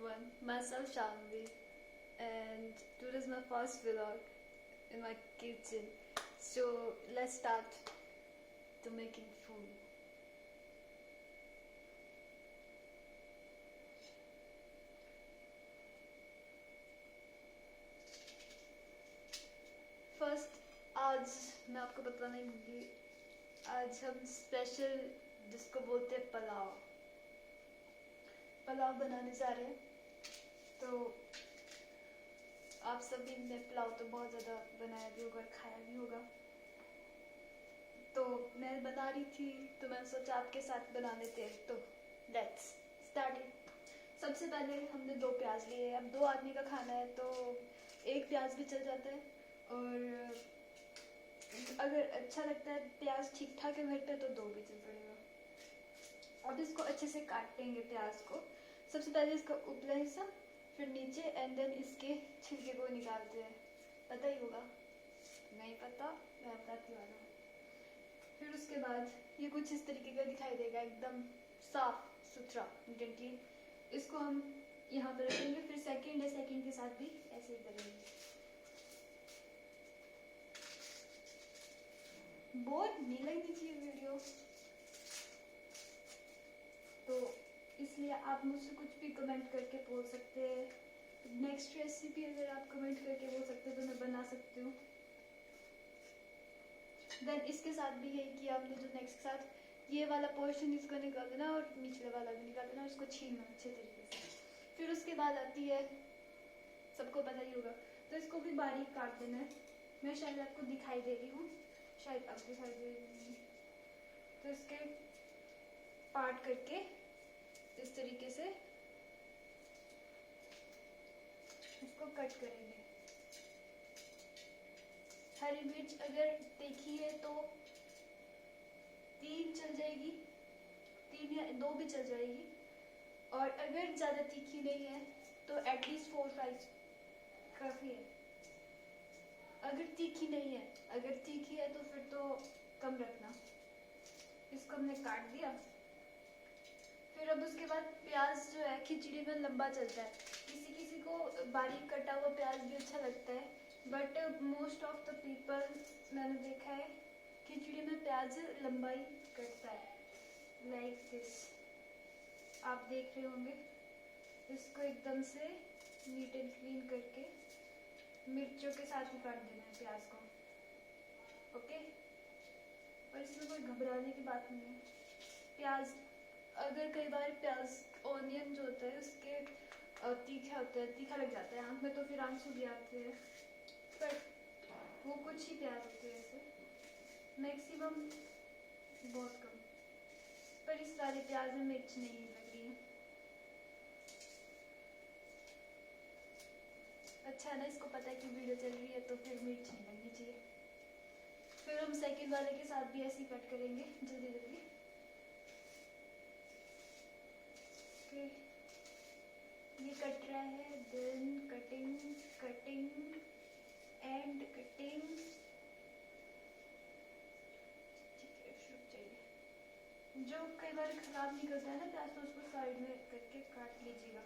everyone, myself Shanvi, and today is my first vlog in my kitchen. So let's start to making food. First, आज मैं आपको बताने लूँगी, आज हम स्पेशल जिसको बोलते हैं पुलाव बनाने जा रहे हैं। तो आप सभी ने पुलाव तो बहुत ज़्यादा बनाया भी होगा और खाया भी होगा। तो मैं बना रही थी तो मैंने सोचा आपके साथ बना लेते हैं। तो लेट्स स्टार्ट इट। सबसे पहले हमने 2 प्याज लिए। अब 2 आदमी का खाना है तो 1 प्याज भी चल जाता है, और अगर अच्छा लगता है प्याज ठीक ठाक है घर पे तो 2 भी चल पड़ेगा। अब इसको अच्छे से काटेंगे प्याज को। सबसे पहले इसका ऊपला हिस्सा, फिर नीचे, एंड देन इसके छिलके को निकालते हैं। पता ही होगा, नहीं पता मैं बताती वाला हूँ। फिर उसके बाद ये कुछ इस तरीके का दिखाई देगा, एकदम साफ सुथरा, नीट एंड क्लीन। इसको हम यहाँ पर रखेंगे। फिर सेकंड है, सेकंड के साथ भी ऐसे ही करेंगे। बोर नहीं लगनी चाहिए वीडियो, तो इसलिए आप मुझसे कुछ भी कमेंट करके बोल सकते हैं। नेक्स्ट रेसिपी अगर आप कमेंट करके बोल सकते हैं तो मैं बना सकती हूँ। देन इसके साथ भी यही किया हमने। जो नेक्स्ट के साथ ये वाला पोर्शन इसको निकाल देना और निचले वाला भी निकाल देना, उसको छीलना अच्छे तरीके से। फिर उसके बाद आती है, सबको पता ही होगा, तो इसको भी बारीक काट देना है। मैं शायद आपको दिखाई दे रही हूँ, शायद आप दिखाई दे रही हूँ। तो इसके पार्ट करके इस तरीके से इसको कट करेंगे। हरी मिर्च अगर तीखी है तो 3 चल जाएगी, 3 या 2 भी चल जाएगी। और अगर ज़्यादा तीखी नहीं है तो एटलीस्ट 4-5 काफ़ी है। अगर तीखी नहीं है, अगर तीखी है तो फिर तो कम रखना। इसको हमने काट दिया। फिर अब उसके बाद प्याज जो है खिचड़ी में लंबा चलता है। किसी किसी को बारीक कटा हुआ प्याज भी अच्छा लगता है, but most of the people मैंने देखा है खिचड़ी में प्याज लंबा ही कटता है, लाइक दिस। आप देख रहे होंगे। इसको एकदम से नीट एंड क्लीन करके मिर्चों के साथ ही काट देना है प्याज को, ओके। और इसमें कोई घबराने की बात नहीं है। प्याज अगर कई बार प्याज ऑनियन जो होता है उसके तीखा होता है, तीखा लग जाता है आँख में, तो फिर आंसू भी आते हैं। पर वो कुछ ही प्याज होते हैं, ऐसे मैक्सिमम बहुत कम। पर इस वाले प्याज में मिर्च नहीं लग रही है। अच्छा है ना, इसको पता है कि वीडियो चल रही है तो फिर मिर्च नहीं लगनी चाहिए। फिर हम सेकंड वाले के साथ भी ऐसे ही कट करेंगे जल्दी जल्दी। ये कट रहा है, then cutting cutting and cutting. जो कई बार खराब नहीं करता है ना प्याज, तो उसको साइड में करके काट लीजिएगा।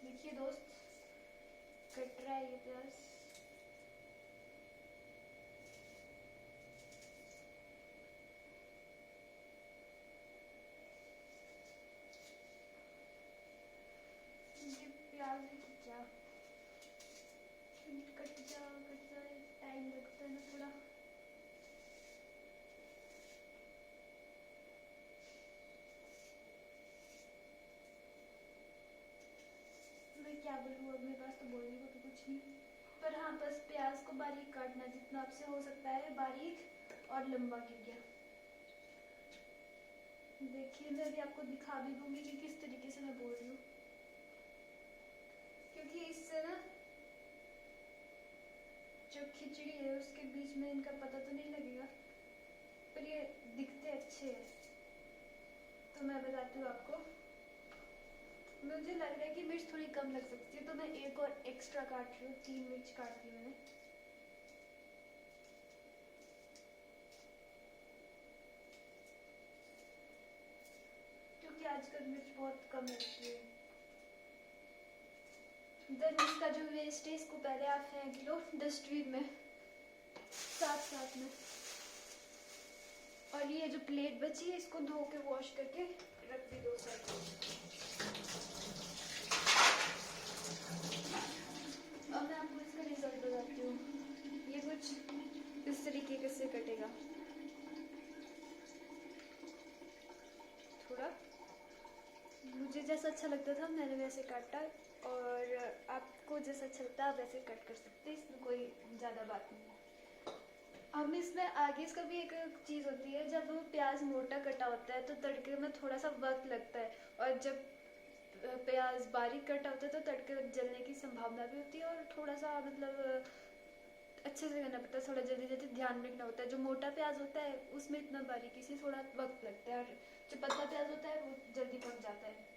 देखिए दोस्त, कट रहा है ये प्याज। प्याज क्या कट जा टाइम लगता है ना थोड़ा। मैं क्या बोलूँ, अब मेरे पास तो बोलने को तो कुछ नहीं। पर हाँ, बस प्याज को बारीक काटना, जितना आपसे हो सकता है बारीक और लंबा गिर गया। देखिए मैं अभी आपको दिखा भी दूंगी कि किस तरीके से मैं बोल रही हूँ, क्योंकि इससे ना जो खिचड़ी है उसके बीच में इनका पता तो नहीं लगेगा, पर ये दिखते अच्छे हैं। तो मैं बताती हूँ आपको, मुझे लग रहा है कि मिर्च थोड़ी कम लग सकती है, तो मैं 1 और एक्स्ट्रा काट रही हूँ। 3 मिर्च काट दी मैंने। क्योंकि आज बहुत कम होती है। देन इसका जो वेस्ट है इसको पहले आप फेंक लो डस्टबिन में साथ साथ में। और ये जो प्लेट बची है इसको धो के वॉश करके रख भी दो साइड। अब मैं आपको इसका रिजल्ट बताती हूँ। ये कुछ इस तरीके से कटेगा, थोड़ा मुझे जैसा अच्छा लगता था मैंने वैसे काटा, और आपको जैसा अच्छा लगता है आप वैसे कट कर सकते हैं, इसमें कोई ज़्यादा बात नहीं है। अब इसमें आगे इसका भी एक चीज़ होती है, जब प्याज मोटा कटा होता है तो तड़के में थोड़ा सा वक्त लगता है, और जब प्याज बारीक कटा होता है तो तड़के जलने की संभावना भी होती है, और थोड़ा सा मतलब अच्छे से करना पड़ता है, थोड़ा जल्दी जल्दी ध्यान रखना होता है। जो मोटा प्याज होता है उसमें इतना बारीकी से थोड़ा वक्त लगता है, और जो पतला प्याज होता है वो जल्दी पक जाता है।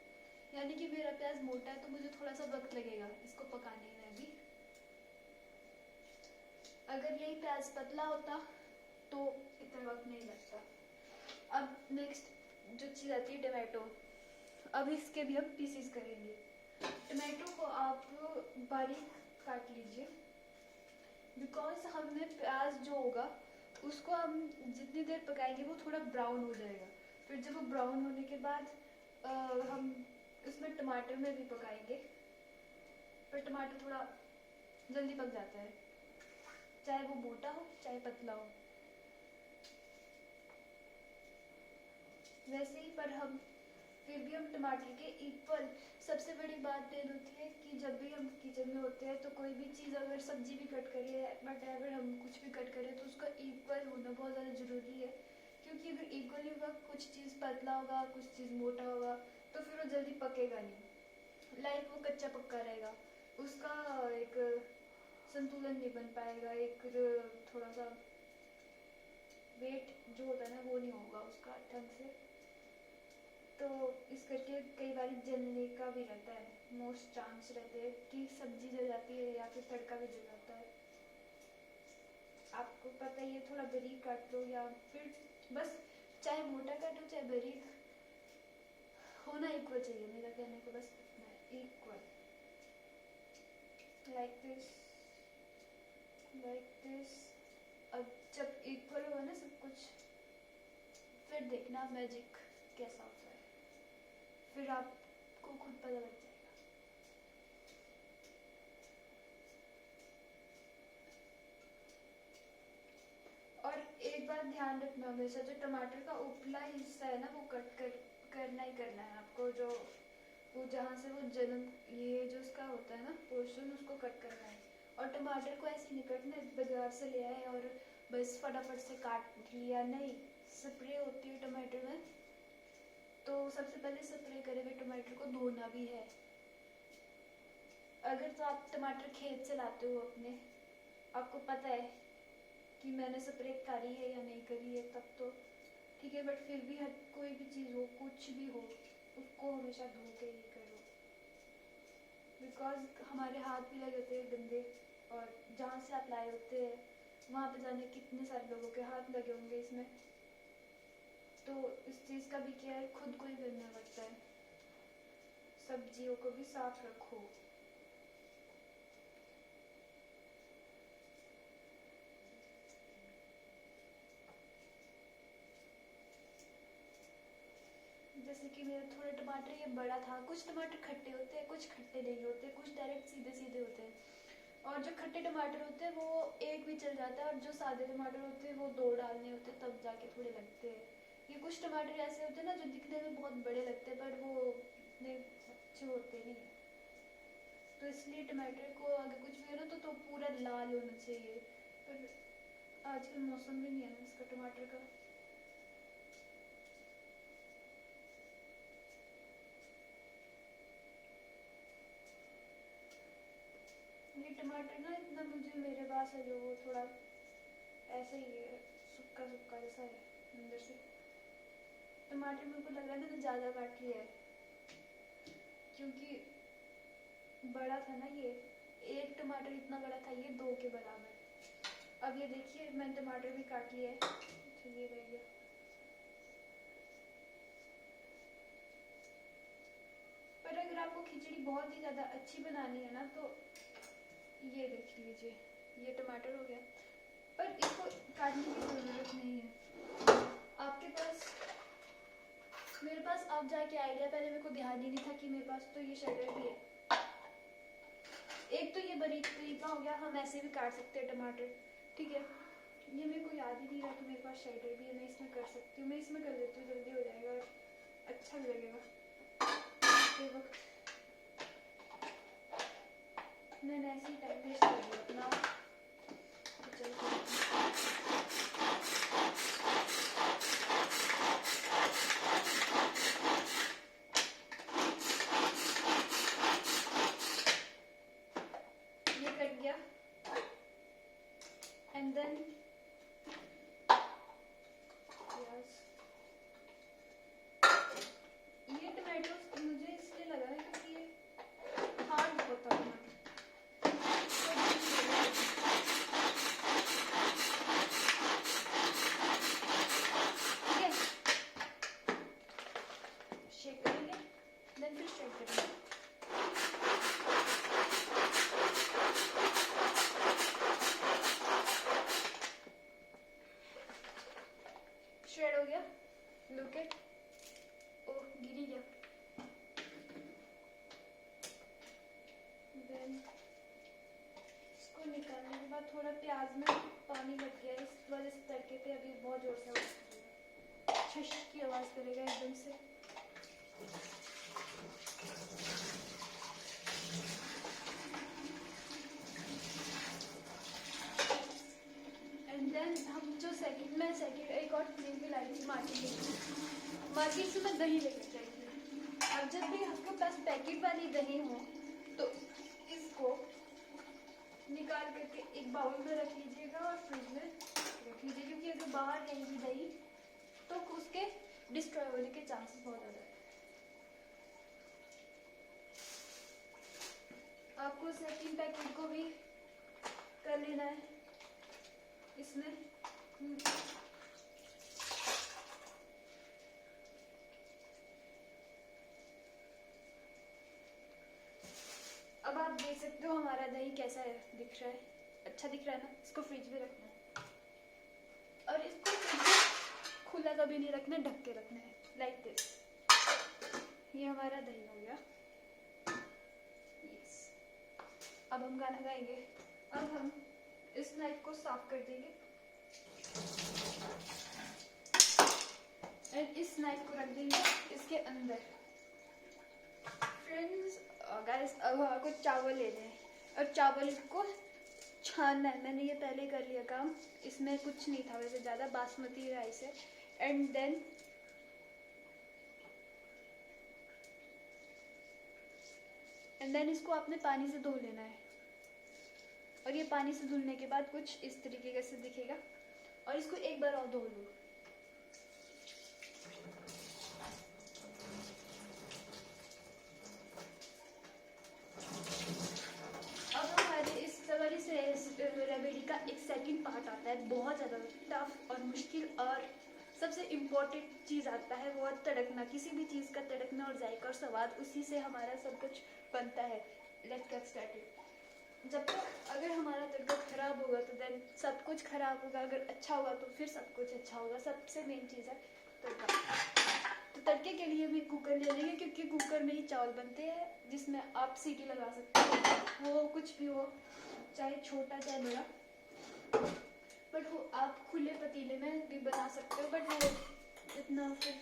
यानी कि मेरा प्याज मोटा है तो मुझे थोड़ा सा वक्त लगेगा इसको पकाने में भी। अगर यही प्याज पतला होता तो इतना वक्त नहीं लगता। अब नेक्स्ट जो चीज़ आती है टमाटो। अब इसके भी हम पीसीस करेंगे। टमाटो को आप बारीक काट लीजिए, बिकॉज हमें प्याज जो होगा उसको हम जितनी देर पकाएंगे वो थोड़ा ब्राउन हो जाएगा। फिर जब वो ब्राउन होने के बाद हम इसमें टमाटर में भी पकाएंगे, पर टमाटर थोड़ा जल्दी पक जाता है, चाहे वो मोटा हो चाहे पतला हो। वैसे ही पर हम फिर भी हम टमाटर के इक्वल, सबसे बड़ी बात देन होती है कि जब भी हम किचन में होते हैं तो कोई भी चीज़, अगर सब्जी भी कट करिए बट अगर हम कुछ भी कट करें तो उसका इक्वल होना बहुत ज़्यादा ज़रूरी है। क्योंकि अगर इक्वल होगा, कुछ चीज़ पतला होगा कुछ चीज़ मोटा होगा तो फिर वो जल्दी पकेगा नहीं, लाइक वो कच्चा पक्का रहेगा, उसका एक संतुलन नहीं बन पाएगा, एक थोड़ा सा वेट जो होता है ना वो नहीं होगा उसका ढंग से। तो इस करके कई बार जलने का भी रहता है, मोस्ट चांस रहते हैं कि सब्जी जल जाती है या फिर तड़का भी जल जाता है। आपको पता ही है, थोड़ा बारीक काट लो या फिर बस चाहे मोटा काटो चाहे बारीक, होना इक्वल चाहिए। मेरा कहने को बस इक्वल, लाइक दिस। अब जब इक्वल होगा ना सब कुछ, फिर देखना मैजिक कैसा होता है, फिर आपको खुद पता लग जाएगा। और एक बात ध्यान रखना हमेशा, जो टमाटर का उपला हिस्सा है ना वो करना ही करना है आपको, जो वो जहाँ से वो जन्म, ये जो उसका होता है ना पोर्शन, उसको कट करना है। और टमाटर को ऐसे नहीं कटना बाजार से ले आए और बस फटाफट से काट लिया, नहीं। स्प्रे होती है टमाटर में, तो सबसे पहले स्प्रे करे हुए टमाटर को धोना भी है। अगर तो आप टमाटर खेत से लाते हो अपने, आपको पता है कि मैंने स्प्रे करी है या नहीं करी है, तब तो ठीक है, बट फिर भी हर कोई भी चीज़ हो, कुछ भी हो, उसको हमेशा धो के ही करो, बिकॉज हमारे हाथ भी लगे होते हैं गंदे, और जहाँ से आप लाए होते हैं वहाँ पे जाने कितने सारे लोगों के हाथ लगे होंगे इसमें, तो इस चीज़ का भी केयर खुद को ही करना पड़ता है। सब्जियों को भी साफ रखो। जैसे कि मेरे थोड़े टमाटर ये बड़ा था, कुछ टमाटर खट्टे होते हैं कुछ खट्टे नहीं होते, कुछ डायरेक्ट सीधे सीधे होते हैं, और जो खट्टे टमाटर होते हैं वो एक भी चल जाता है, और जो सादे टमाटर होते हैं वो दो डालने होते हैं तब जाके थोड़े लगते हैं। ये कुछ टमाटर ऐसे होते हैं ना जो दिखने में बहुत बड़े लगते हैं पर वो इतने अच्छे होते नहीं, तो इसलिए टमाटर को अगर कुछ भी हो ना तो पूरा लाल होना चाहिए, पर आजकल मौसम भी नहीं है ना इसका टमाटर का। ये टमाटर ना इतना मुझे मेरे पास है जो वो थोड़ा ऐसे ही है, सूखा सूखा जैसा है अंदर से। टमाटर मेरे को लग रहा है मैंने ज़्यादा काट लिया है, क्योंकि बड़ा था ना ये, एक टमाटर इतना बड़ा था, ये दो के बराबर। अब ये देखिए मैंने टमाटर भी काट लिया है, तो ये रह गया। खिचड़ी बहुत ही ज़्यादा अच्छी बनानी है ना, तो ये देख लीजिए, ये टमाटर हो गया, पर इसको काटने की ज़रूरत नहीं है आपके पास। मेरे पास अब जाके आइडिया, पहले मेरे को ध्यान ही नहीं था कि मेरे पास तो ये शटर भी है। एक तो ये बारीक तरीका हो गया, हम ऐसे भी काट सकते हैं टमाटर, ठीक है। ये मेरे को याद ही नहीं रहा कि मेरे पास शटर भी है, मैं इसमें कर सकती हूँ, मैं इसमें कर लेती हूँ, जल्दी हो जाएगा और अच्छा भी लगेगा। ये वक्त मैंने ऐसे ही टाइम वेस्ट कर दिया अपना, तो चलो ये कट गया। एंड देन ये टमाटो मुझे इसलिए लगा है क्योंकि ये हार्ड होता है शेक करेंगे, देन फिर शेक करेंगे। श्रेड हो गया, लुक एट, ओह गिर ही गया। देन इसको निकालने के बाद थोड़ा प्याज में पानी लग गया, इस वजह से तड़के पे अभी बहुत जोर से आवाज़ करेगा, छश की आवाज़ करेगा एकदम से। एंड देन हम जो सेकंड एक और चीज़ भी लाई थी मार्केट से मैं दही लेकर आई थी। अब जब भी आपके पास पैकेट वाली दही हो तो इसको निकाल करके एक बाउल में रख लीजिएगा और फ्रिज में रख लीजिए, क्योंकि अगर बाहर रहेगी दही तो उसके डिस्ट्रॉय होने के चांसेस बहुत ज़्यादा है। आपको सेकंड पैकेट को भी कर लेना है इसमें। अब आप देख सकते हो हमारा दही कैसा है, दिख रहा है, अच्छा दिख रहा है ना। इसको फ्रिज में रखना है और इसको खुला कभी नहीं रखना, ढक के रखना है, लाइक दिस। ये हमारा दही हो गया। यस, अब हम गाना गाएंगे। अब हम इस नाइफ को साफ कर देंगे एंड इस नाइफ को रख देंगे इसके अंदर। फ्रेंड्स गाइस, अब आपको चावल लेने हैं और चावल को छानना है। मैंने ये पहले कर लिया काम, इसमें कुछ नहीं था वैसे ज़्यादा, बासमती राइस है। एंड देन इसको आपने पानी से धो लेना है और ये पानी से धुलने के बाद कुछ इस तरीके से दिखेगा और इसको एक बार और धो लो। रेमेडी का एक सेकंड पार्ट आता है, बहुत ज़्यादा टफ और मुश्किल, और सबसे इम्पोर्टेंट चीज़ आता है, वो है तड़कना। किसी भी चीज़ का तड़कना और जायका और स्वाद, उसी से हमारा सब कुछ बनता है। Let's get started. जब तक अगर हमारा तड़का खराब होगा तो देन सब कुछ खराब होगा, अगर अच्छा होगा तो फिर सब कुछ अच्छा होगा। सबसे मेन चीज़ है तड़का। तो तड़के के लिए भी कुकर ले लेंगे, क्योंकि कुकर में ही चावल बनते हैं, जिसमें आप सीटी लगा सकते हो, वो कुछ भी हो, चाहे छोटा चाहे बड़ा। बट वो आप खुले पतीले में भी बना सकते हो, बट वो इतना फिर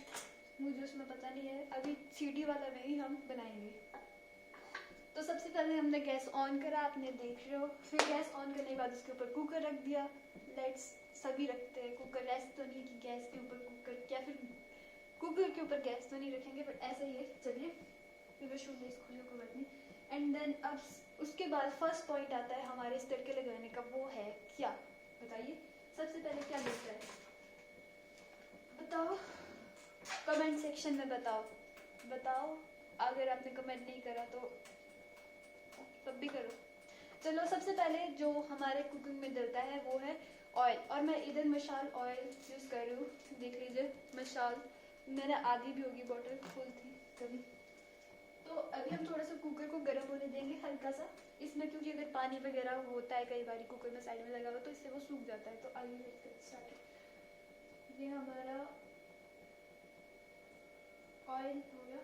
मुझे उसमें पता नहीं है। अभी सीटी वाला में ही हम बनाएंगे। तो सबसे पहले हमने गैस ऑन करा, आपने देख रहे हो। फिर गैस ऑन करने के बाद उसके ऊपर कुकर रख दिया। लेट्स सभी रखते हैं कुकर, ऐसे तो नहीं कि गैस के ऊपर कुकर, क्या फिर कुकर के ऊपर गैस तो नहीं रखेंगे, बट ऐसा ही है। चलिए एंड देन अब उसके बाद फर्स्ट पॉइंट आता है हमारे इस तड़के लगाने का, वो है क्या, बताइए सबसे पहले क्या लगता है, बताओ कमेंट सेक्शन में बताओ। अगर आपने कमेंट नहीं करा तो तब भी करो। चलो, सबसे पहले जो हमारे कुकिंग में डलता है वो है ऑयल, और मैं इधर मशाल ऑयल यूज़ कर रही हूँ। देख लीजिए मशाल, मैंने आधी भी होगी, बॉटल फुल थी कभी। तो अभी हम थोड़ा सा कुकर को गर्म होने देंगे हल्का सा इसमें, क्योंकि अगर पानी वगैरह होता है कई बार कुकर में साइड में लगा हुआ तो इससे वो सूख जाता है। तो आइए लेट्स गेट स्टार्टेड। ये हमारा ऑयल हो गया।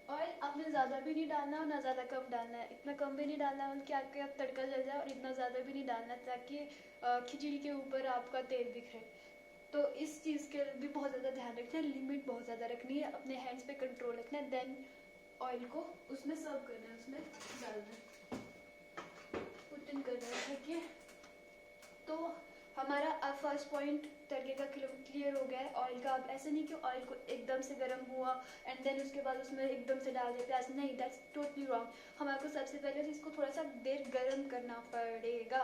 ऑयल आपने ज़्यादा भी नहीं डालना और ना ज़्यादा कम डालना है, इतना कम भी नहीं डालना है कि आपके आप तड़का जल जाए, और इतना ज़्यादा भी नहीं डालना है ताकि खिचड़ी के ऊपर आपका तेल दिखे। तो इस चीज़ के भी बहुत ज़्यादा ध्यान रखना है, लिमिट बहुत ज़्यादा रखनी है, अपने हैंड्स पे कंट्रोल रखना है। देन ऑयल को उसमें सर्व करना है, उसमें डालना है, पुट इन करना है, ठीक है। तो हमारा अब फर्स्ट पॉइंट तड़के का क्लियर हो गया है ऑयल का। अब ऐसा नहीं कि ऑयल को एकदम से गर्म हुआ एंड देन उसके बाद उसमें एकदम से डाल दिया प्याज, नहीं, दैट्स टोटली रॉन्ग। हमारे को सबसे पहले इसको थोड़ा सा देर गर्म करना पड़ेगा,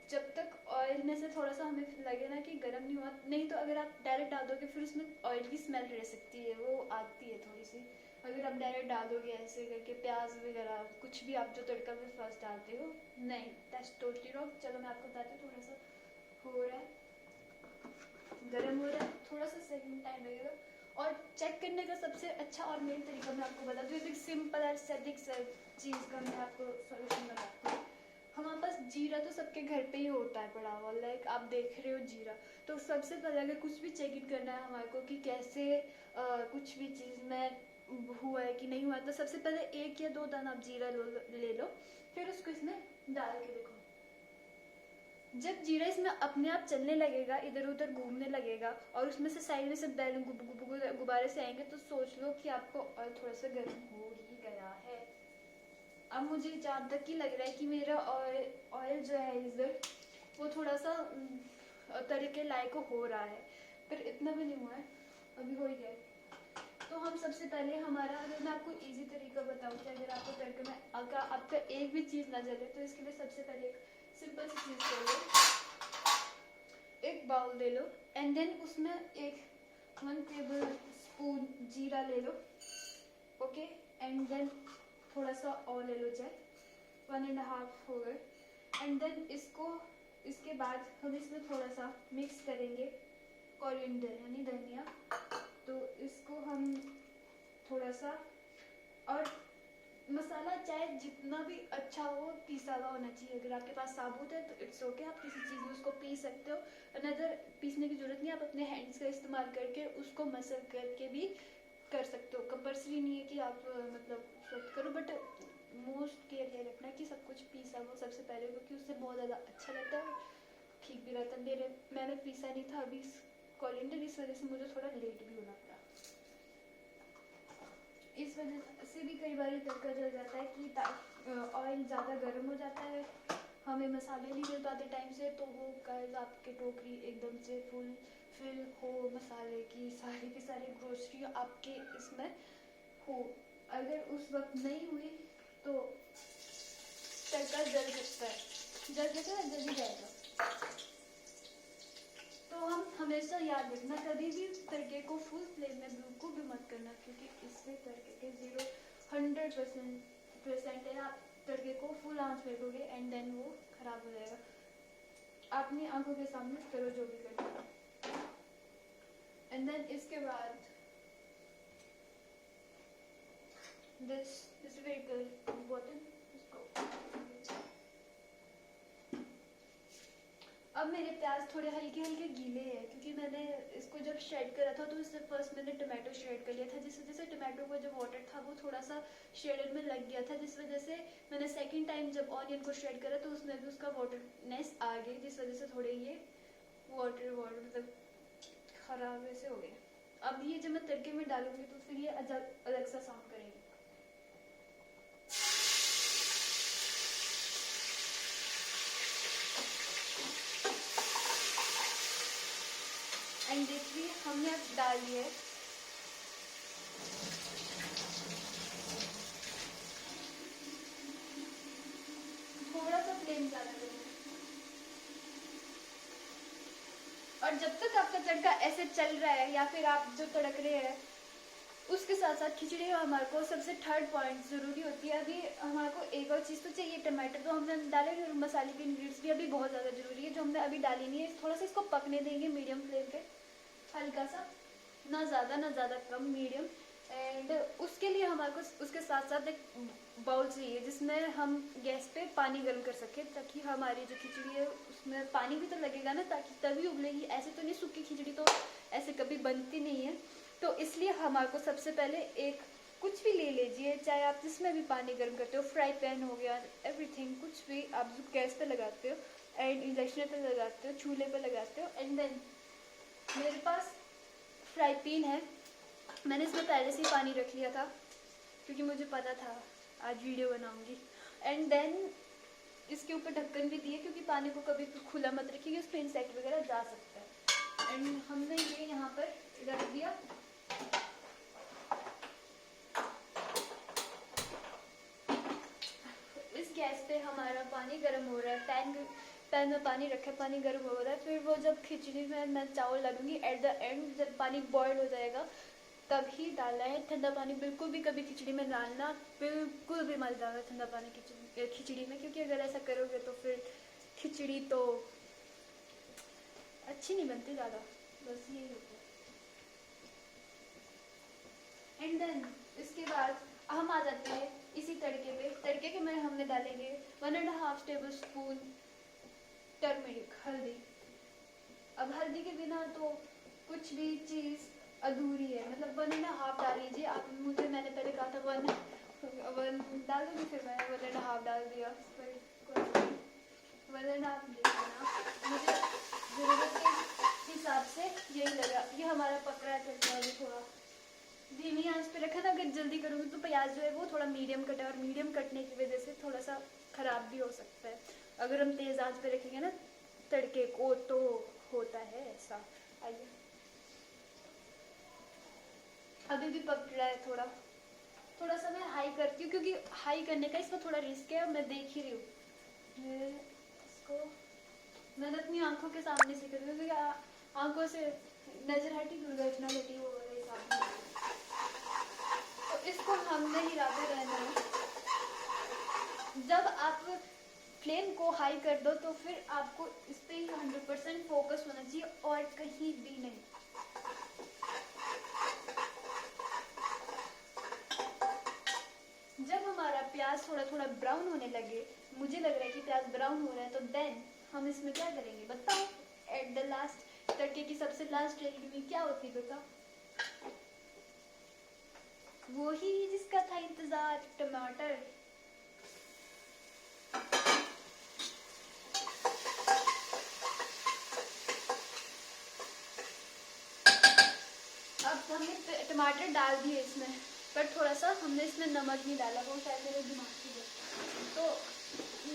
जब तक ऑयल में से थोड़ा सा हमें लगे ना कि गर्म नहीं हुआ। नहीं तो अगर आप डायरेक्ट डाल दोगे फिर उसमें ऑयल की स्मेल रह सकती है, वो आती है थोड़ी सी। अगर आप डायरेक्ट डाल दोगे ऐसे करके प्याज वगैरह कुछ भी आप जो तड़का में फर्स्ट डालते हो, नहीं, दैट्स टोटली रॉन्ग। चलो मैं आपको बताती हूँ, थोड़ा सा हो रहा है, गर्म हो रहा है, थोड़ा सा सेकंड टाइम लगेगा। और चेक करने का सबसे अच्छा और मेन तरीका मैं आपको बताती हूँ, एक सिंपल और सैटिक चीज़ का मैं आपको सोल्यूशन बताती हूँ। हमारे पास जीरा तो सबके घर पे ही होता है पड़ा हुआ, लाइक आप देख रहे हो जीरा। तो सबसे पहले अगर कुछ भी चेक इन करना है हमारे को कि कैसे कुछ भी चीज़ में हुआ है कि नहीं हुआ, तो सबसे पहले 1 या 2 दाना आप जीरा ले लो, फिर उसको इसमें डाल के देखो। जब जीरा इसमें अपने आप चलने लगेगा, इधर उधर घूमने लगेगा और उसमें से साइड में से बैलून गुब्बारे से आएंगे, तो सोच लो कि आपको ऑयल थोड़ा सा गर्म हो ही गया है। अब मुझे जहाँ तक ही लग रहा है कि मेरा ऑयल जो है इधर वो थोड़ा सा तरीके लायक हो रहा है, पर इतना भी नहीं हुआ है, अभी हो ही गया है। तो हम सबसे पहले हमारा, अगर मैं आपको इजी तरीका बताऊँ कि अगर आपको तड़के में अगर आपका एक भी चीज़ ना जले, तो इसके लिए सबसे पहले एक सिंपल सी चीज़ कर लो, एक बाउल ले लो एंड देन उसमें 1 टेबल स्पून जीरा ले लो, ओके, एंड देन थोड़ा सा और ले लो, चाहे 1.5 हो गए। एंड देन इसके बाद हम इसमें थोड़ा सा मिक्स करेंगे कोरिएंडर यानी धनिया। तो इसको हम थोड़ा सा, और मसाला चाहे जितना भी अच्छा हो पीसा हुआ होना चाहिए। अगर आपके पास साबुत है तो इट्स ओके, आप किसी चीज़ में उसको पीस सकते हो, अनदर पीसने की जरूरत नहीं, आप अपने हैंड्स का इस्तेमाल करके उसको मसल करके भी कर सकते हो। कंपल्सरी नहीं है कि आप मतलब सब करो, बट मोस्ट केयर ये रखना कि सब कुछ पीसा हो सबसे पहले, क्योंकि उससे बहुत ज़्यादा अच्छा लगता है, ठीक भी रहता है। मैंने पीसा नहीं था अभी कोरिएंडर, इस वजह से मुझे थोड़ा लेट भी होना पड़ा। इस वजह से भी कई बार तड़का जल जाता है कि ऑयल ज़्यादा गर्म हो जाता है, हमें मसाले नहीं मिल पाते टाइम से, तो वो गाइस आपके टोकरी एकदम से फिल हो मसाले की, सारी की सारी ग्रोसरी आपके इसमें हो। अगर उस वक्त नहीं हुई तो तड़का जल सकता है, जल ही जाएगा। तो हम हमेशा याद रखना, कभी भी तड़के को फुल फ्लेम में बिल्कुल भी मत करना, क्योंकि इससे तड़के के 100% है। आप तड़के को फुल आंच में रखोगे एंड देन वो खराब हो जाएगा। अपनी आंखों के सामने करो जो भी करना। एंड देन इसके बाद दिस इज वेरी इम्पोर्टेंट। अब मेरे प्याज थोड़े हल्के हल्के गीले हैं, क्योंकि मैंने इसको जब शेड करा था तो इससे फर्स्ट मैंने टमाटो शेड कर लिया था, जिस वजह से टमाटो का जो वाटर था वो थोड़ा सा शेडर में लग गया था, जिस वजह से मैंने सेकंड टाइम जब ऑनियन को शेड करा तो उसमें भी उसका वाटरनेस आ गई, जिस वजह से थोड़े ये वाटर मतलब खराब ऐसे हो गए। अब ये जब मैं तड़के में डालूंगी तो फिर ये अलग सा साउंड करेंगे। एंड देखिए हमने अब डाल दिया है, थोड़ा सा फ्लेम ज्यादा करें, और जब तक आपका तड़का ऐसे चल रहा है या फिर आप जो तड़क रहे हैं उसके साथ साथ खिचड़ी हमारे को सबसे थर्ड पॉइंट ज़रूरी होती है। अभी हमारे को एक और चीज़ तो चाहिए, टमाटर तो हमने डाले, और मसाले के इंग्रेडिएंट्स भी अभी बहुत ज़्यादा ज़रूरी है जो हमने अभी डाली नहीं है। थोड़ा सा इसको पकने देंगे मीडियम फ्लेम पे, हल्का सा, ना ज़्यादा ना ज़्यादा कम, मीडियम। एंड उसके लिए हमारे को उसके साथ साथ एक बाउल चाहिए जिसमें हम गैस पे पानी गर्म कर सके, ताकि हमारी जो खिचड़ी है उसमें पानी भी तो लगेगा ना, ताकि तभी उबलेगी। ऐसे तो नहीं, सूखी खिचड़ी तो ऐसे कभी बनती नहीं है। तो इसलिए हमारे को सबसे पहले एक कुछ भी ले लीजिए, चाहे आप जिसमें भी पानी गर्म करते हो, फ्राई पैन हो गया, एवरीथिंग, कुछ भी आप जो गैस पे लगाते हो एंड इंडक्शन पे लगाते हो, चूल्हे पे लगाते हो। एंड देन मेरे पास फ्राई पैन है, मैंने इसमें पहले से ही पानी रख लिया था क्योंकि मुझे पता था आज वीडियो बनाऊंगी। एंड देन इसके ऊपर ढक्कन भी दिए क्योंकि पानी को कभी खुला मत रखिएगा, उस पर इंसेक्ट वगैरह जा सकता है। एंड हमने ये यहाँ पर रख दिया। इस गैस पे हमारा पानी गर्म हो रहा है, पैन में पानी रखा है, पानी गर्म हो रहा है। फिर वो जब खिचड़ी में मैं चावल डालूंगी, एट द एंड जब पानी बॉयल हो जाएगा तभी डालना है। ठंडा पानी बिल्कुल भी कभी खिचड़ी में डालना बिल्कुल भी मत डालना ठंडा पानी खिचड़ी में, क्योंकि अगर ऐसा करोगे तो फिर खिचड़ी तो अच्छी नहीं बनती ज़्यादा, बस यही होता है। एंड देन इसके बाद हम आ जाते हैं इसी तड़के पे। तड़के के में हमने डालेंगे 1.5 टेबल स्पून टर्मरिक, हल्दी। अब हल्दी के बिना तो कुछ भी चीज़ अधूरी है, मतलब 1.5 डाल लीजिए आप। मैंने पहले कहा था 1 डाल दूँगी, फिर मैंने 1.5 डाल दिया। 1.5 देना, मुझे ज़रूरत के हिसाब से यही लगा। ये हमारा पक रहा है, चलता है थोड़ा धीमी आंच पे रखा था। अगर जल्दी करूँगी तो प्याज जो है वो थोड़ा मीडियम कटा है, और मीडियम कटने की वजह से थोड़ा सा ख़राब भी हो सकता है। अगर हम तेज़ आंच पे रखेंगे ना तड़के को तो होता है ऐसा। आइए, अभी भी पक रहा है थोड़ा सा मैं हाई करती हूँ, क्योंकि हाई करने का इसमें थोड़ा रिस्क है। मैं देख ही रही हूँ इसको, मैंने अपनी आंखों के सामने से कर, क्योंकि आंखों से नजर हटी दुर्घटना घटी हो रही सामने। तो इसको हमने हिलाते रहना है। जब आप फ्लेम को हाई कर दो तो फिर आपको इस पे ही 100% फोकस होना चाहिए और कहीं भी नहीं। जब हमारा प्याज थोड़ा थोड़ा ब्राउन होने लगे, मुझे लग रहा है कि प्याज ब्राउन हो रहा है, तो देन हम इसमें क्या करेंगे बताओ? एट द लास्ट, तड़के की सबसे लास्ट रेसिपी क्या होती है बताओ? वो ही जिसका था इंतजार, टमाटर। अब हमने टमाटर डाल दिए इसमें, पर थोड़ा सा हमने इसमें नमक नहीं डाला, वो शायद मेरे दिमाग की बात। तो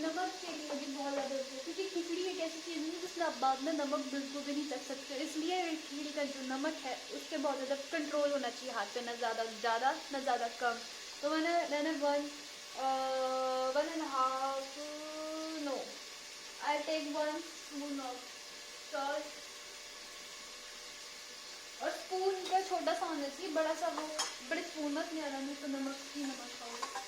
नमक के लिए भी बहुत ज़्यादा होती है, क्योंकि खिचड़ी एक ऐसी चीज़ है जिसमें आप बाद में नमक बिल्कुल भी नहीं चख सकते। इसलिए खिचड़ी का जो नमक है उसके बहुत ज़्यादा कंट्रोल होना चाहिए हाथ पे, ना ज़्यादा ज़्यादा ना ज़्यादा कम। तो मैंने 1.5 no, I take 1 spoon of salt. और स्पून का छोटा सा होना चाहिए, बड़ा सा वो बड़े स्पून मत नहीं आना, नहीं तो नमक ही नमक खाओगे।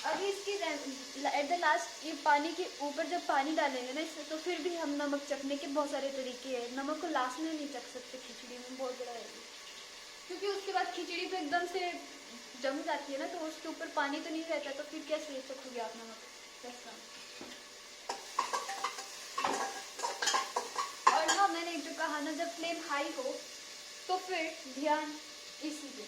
अभी इसकी एट द लास्ट ये पानी के ऊपर जब पानी डालेंगे ना इसमें, तो फिर भी हम नमक चखने के बहुत सारे तरीके हैं। नमक को लास्ट में नहीं चख सकते खिचड़ी में, बहुत बड़ा है, क्योंकि उसके बाद खिचड़ी तो एकदम से जम जाती है ना, तो उसके ऊपर पानी तो नहीं रहता, तो फिर कैसे चखोगे आप नमक? और हाँ, मैंने जो कहा ना, जब फ्लेम हाई हो तो फिर ध्यान इसी पे।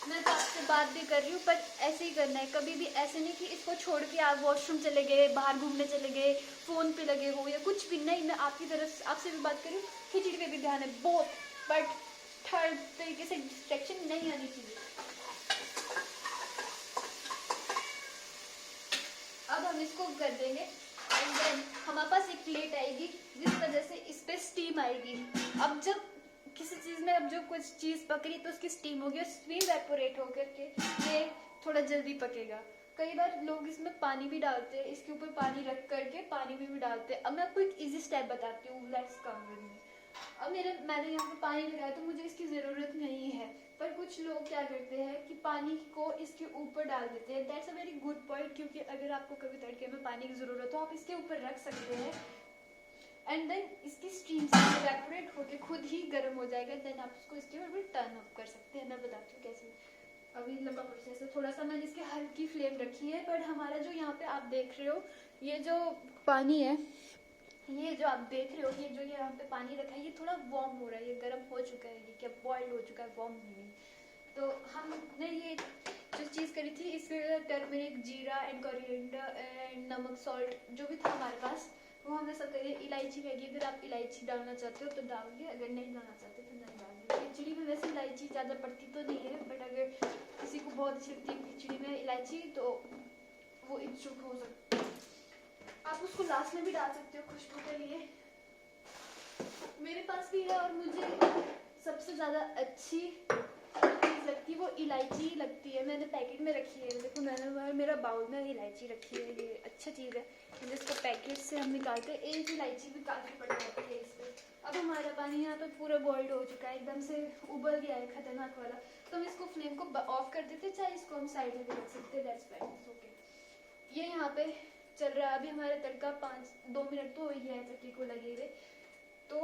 मैं तो आपसे बात भी कर रही हूँ, पर ऐसे ही करना है। कभी भी ऐसे नहीं कि इसको छोड़ के आप वॉशरूम चले गए, बाहर घूमने चले गए, फ़ोन पे लगे हो या कुछ भी नहीं। मैं आपकी तरफ आपसे भी बात कर रही हूँ, खिचड़ी पे भी ध्यान है बहुत, बट थर्ड तरीके से डिस्ट्रैक्शन नहीं आनी चाहिए। अब हम इसको कर देंगे, एंड देन हमारे पास एक प्लेट आएगी जिस वजह से इस पर स्टीम आएगी। अब जब किसी चीज़ में अब जो कुछ चीज़ पक रही तो उसकी स्टीम होगी, और स्टीम वेपोरेट होकर के ये थोड़ा जल्दी पकेगा। कई बार लोग इसमें पानी भी डालते हैं, इसके ऊपर पानी रख करके पानी भी डालते हैं। अब मैं आपको एक इजी स्टेप बताती हूँ, लेट्स कम विद मी। अब मैंने यहाँ पे पानी लगाया तो मुझे इसकी ज़रूरत नहीं है, पर कुछ लोग क्या करते हैं कि पानी को इसके ऊपर डाल देते हैं। That's a very good point, क्योंकि अगर आपको कभी तड़के में पानी की ज़रूरत हो आप इसके ऊपर रख सकते हैं, एंड देन इसकी स्टीम से इवेपोरेट होके खुद ही गर्म हो जाएगा। देन आप उसको इसके ऊपर टर्न ऑफ कर सकते हैं। मैं बताती हूँ कैसे। अभी लंबा प्रोसेस है थोड़ा सा। मैंने इसके हल्की फ्लेम रखी है, पर हमारा जो यहाँ पे आप देख रहे हो ये जो पानी है, ये जो आप देख रहे हो, ये जो यहाँ पे पानी रखा है ये थोड़ा वार्म हो रहा है, ये गर्म हो चुका है, ये क्या बॉइल्ड हो चुका है, वार्म नहीं। तो हमने ये जो चीज़ करी थी, इसमें टर्मरिक, जीरा एंड कोरिएंडर एंड नमक, सॉल्ट जो भी था हमारे पास वो हमने सब करिए। इलायची रहेगी, अगर आप इलायची डालना चाहते हो तो डालिए, अगर नहीं डालना चाहते तो नहीं डालिए। खिचड़ी में वैसे इलायची ज़्यादा पड़ती तो नहीं है, बट अगर किसी को बहुत अच्छी लगती है खिचड़ी में इलायची तो वो इच्छुक हो सकती है। आप उसको लास्ट में भी डाल सकते हो खुशबू के लिए। मेरे पास भी है और मुझे सबसे ज़्यादा अच्छी चीज़ लगती है वो इलायची लगती है। मैंने पैकेट में रखी है, देखो मैंने मेरा बाउल में इलायची रखी है, ये अच्छा चीज़ है। जिसको पैकेट से हम निकालते हैं, एक इलायची भी काफ़ी पड़ जाती है इस पर। अब हमारा पानी यहाँ पे पूरा बॉइल्ड हो चुका है, एकदम से उबल गया है खतरनाक वाला। तो हम इसको फ्लेम को ऑफ कर देते, चाहे इसको हम साइड में भी रख सकते हैं, दैट्स फाइन, ओके। ये यहाँ पे चल रहा है। अभी हमारा तड़का 2 मिनट तो हो ही गया है तड़के को लगे हुए। तो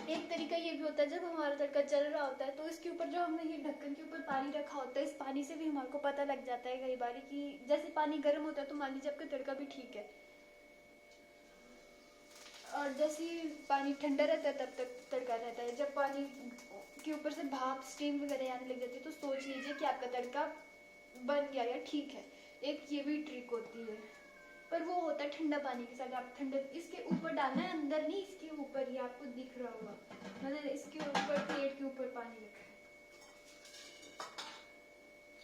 एक तरीका ये भी होता है, जब हमारा तड़का चल रहा होता है तो इसके ऊपर जो हमने ये ढक्कन के ऊपर पानी रखा होता है, इस पानी से भी हमारे को पता लग जाता है कई बार कि जैसे पानी गर्म होता है तो मान लीजिए आपका तड़का भी ठीक है, और जैसे पानी ठंडा रहता है तब तक तड़का रहता है। जब पानी के ऊपर से भाप स्टीम वगैरह आने लग जाती है तो सोच लीजिए कि आपका तड़का बन गया या ठीक है। एक ये भी ट्रिक होती है, पर वो होता है ठंडा पानी के साथ। आप ठंडे इसके ऊपर डालना है, अंदर नहीं, इसके ऊपर ही आपको दिख रहा होगा, मतलब इसके ऊपर प्लेट के ऊपर पानी रखा है।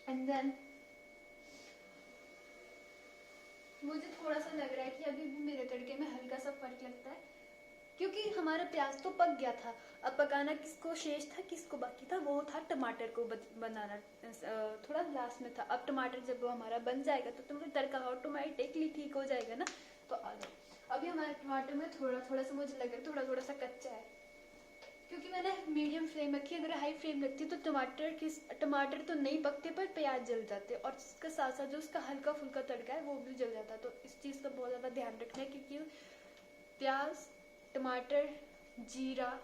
एंड देन मुझे थोड़ा सा लग रहा है कि अभी भी मेरे तड़के में हल्का सा फर्क लगता है, क्योंकि हमारा प्याज तो पक गया था। अब पकाना किसको शेष था, किसको बाकी था, वो था टमाटर को बनाना, थोड़ा लास्ट में था। अब टमाटर जब वो हमारा बन जाएगा तो तुम्हें तड़का ऑटोमेटिकली ठीक हो जाएगा ना। तो आ जाओ। अभी हमारे टमाटर में थोड़ा थोड़ा सा मुझे लग रहा है थोड़ा सा कच्चा है, क्योंकि मैंने मीडियम फ्लेम रखी। अगर हाई फ्लेम रखती तो टमाटर तो नहीं पकते पर प्याज जल जाते, और इसका साथ साथ जो उसका हल्का फुल्का तड़का है वो भी जल जाता। तो इस चीज़ का बहुत ज़्यादा ध्यान रखना है, क्योंकि प्याज, टमाटर, जीरा,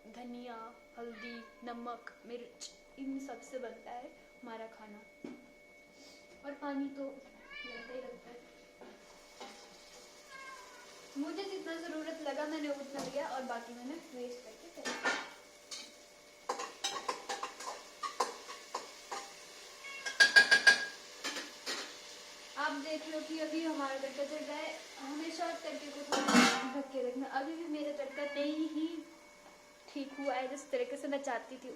धनिया, हल्दी, नमक, मिर्च, इन सब से बनता है हमारा खाना। और पानी तो लगता ही लगता है। मुझे जितना ज़रूरत लगा मैंने उतना लिया, और बाकी मैंने वेस्ट करके फेंक। आप देख लो कि अभी हमारा तड़का चल रहा है। हमेशा तड़के को थोड़ा ढक के रखना। अभी भी मेरा तड़का नहीं ही ठीक हुआ है जिस तरीके से मैं चाहती थी।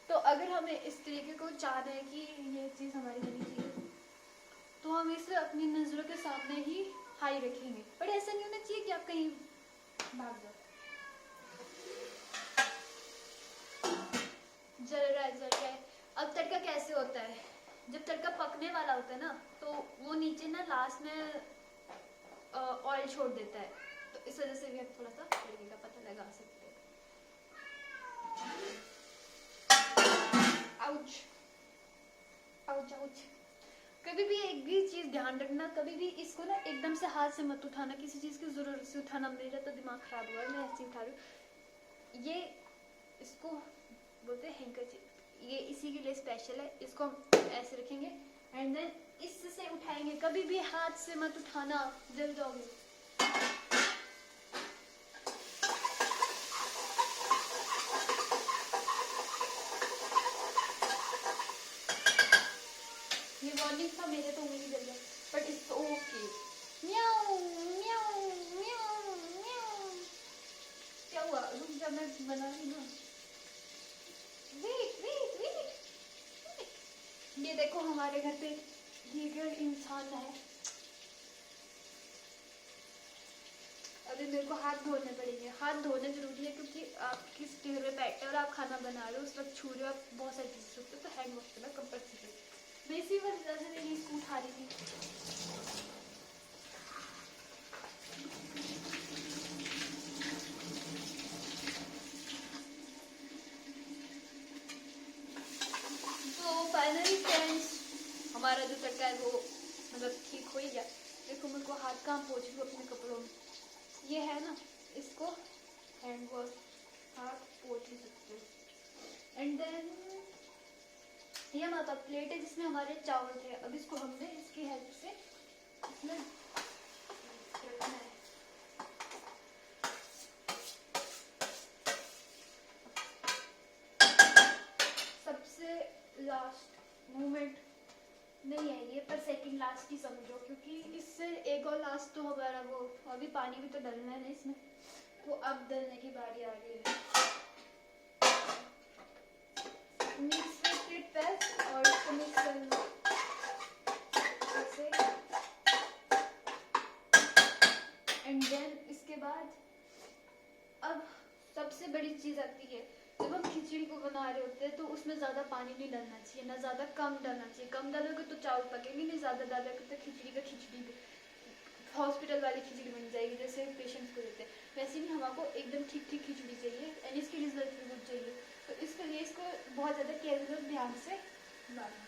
तो अगर हमें इस तरीके को चाहना है कि ये चीज़ हमारी होनी चाहिए, तो हम इसे अपनी नज़रों के सामने ही हाई रखेंगे। पर ऐसा नहीं होना चाहिए कि आप कहीं भाग जाओ। जल रहा है। अब तड़का कैसे होता है, जब तड़का पकने वाला होता है ना, तो वो नीचे ना लास्ट में ऑयल छोड़ देता है। तो इस वजह से भी आप थोड़ा सा तड़के का पता लगा सकते हैं। Ouch ouch ouch. कभी भी एक भी चीज़ ध्यान रखना, कभी भी इसको ना एकदम से हाथ से मत उठाना, किसी चीज़ की ज़रूरत से उठाना। मेरा तो दिमाग ख़राब हुआ है, मैं ऐसे ही उठा रही हूँ। ये इसको बोलते हैं हैंकरचीफ, ये इसी के लिए स्पेशल है। इसको हम ऐसे रखेंगे एंड देन इससे उठाएंगे। कभी भी हाथ से मत उठाना, जल जाओगे। ये वार्निंग था, मेरे तो उंगली जल गया, बट इट्स ओके। म्याऊ म्याऊ म्याऊ म्याऊ। क्या हुआ, रुक जा, मैं बना रही हूँ। Wait wait wait. ये देखो हमारे घर पे ये गर्ल इंसान है। अभी मेरे को हाथ धोने पड़ेंगे। हाथ धोने जरूरी है, क्योंकि आप किस टेबल पे बैठे और आप खाना बना रहे हो, उस वक्त छू रहे हो, आप बहुत सारी चीज़ें छूते हो, तो हैंड वॉश करना कंपल्सरी। मैं इसी वजह से मेरी इसको उठा रही थी। तो फाइनली फ्रेंड्स, हमारा जो तड़का है वो मतलब ठीक हो ही गया। देखो मेरे को हाथ कहाँ पहुँच रही हूँ अपने कपड़ों में, ये है ना। इसको हैंड वॉश हाथ पोंछ ही सकते हो। एंड देन ये हमारा प्लेट है जिसमें हमारे चावल थे। अब इसको हमने इसकी हेल्प से इसमें रखना है। सबसे लास्ट मोमेंट नहीं है ये, पर सेकंड लास्ट ही समझो, क्योंकि इससे एक और लास्ट तो हमारा वो, अभी पानी भी तो डलना है ना इसमें, तो अब डलने की बारी आ रही है। मिक्स विद इट बेस्ट और इसको मिक्स कर लो ऐसे। एंड देन इसके बाद अब सबसे बड़ी चीज़ आती है, जब हम खिचड़ी को बना रहे होते हैं तो उसमें ज़्यादा पानी नहीं डालना चाहिए, ना ज़्यादा कम डालना चाहिए। कम डालोगे तो चावल पकेंगे नहीं, ज़्यादा डालोगे तो खिचड़ी का खिचड़ी हॉस्पिटल वाली खिचड़ी बन जाएगी जैसे पेशेंट्स को देते हैं। वैसे नहीं, हमको एकदम ठीक ठीक खिचड़ी चाहिए एंड इसके रिजल्ट भी गुड चाहिए। तो इसके लिए इसको बहुत ज़्यादा केयरफुल ध्यान से डालना।